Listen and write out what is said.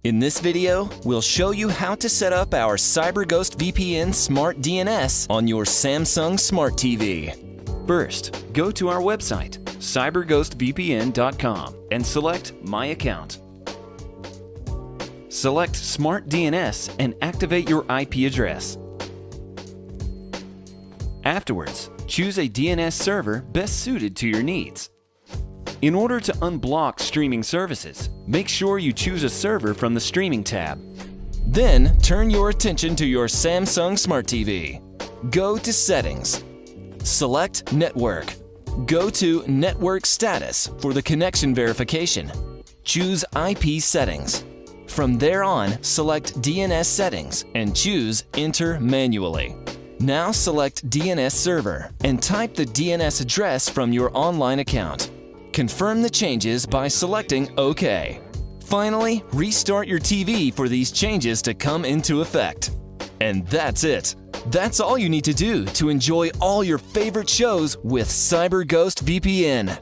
In this video, we'll show you how to set up our CyberGhost VPN Smart DNS on your Samsung Smart TV. First, go to our website, cyberghostvpn.com, and select My Account. Select Smart DNS and activate your IP address. Afterwards, choose a DNS server best suited to your needs. In order to unblock streaming services, make sure you choose a server from the Streaming tab. Then, turn your attention to your Samsung Smart TV. Go to Settings. Select Network. Go to Network Status for the connection verification. Choose IP Settings. From there on, select DNS Settings and choose Enter manually. Now select DNS Server and type the DNS address from your online account. Confirm the changes by selecting OK. Finally, restart your TV for these changes to come into effect. And that's it. That's all you need to do to enjoy all your favorite shows with CyberGhost VPN.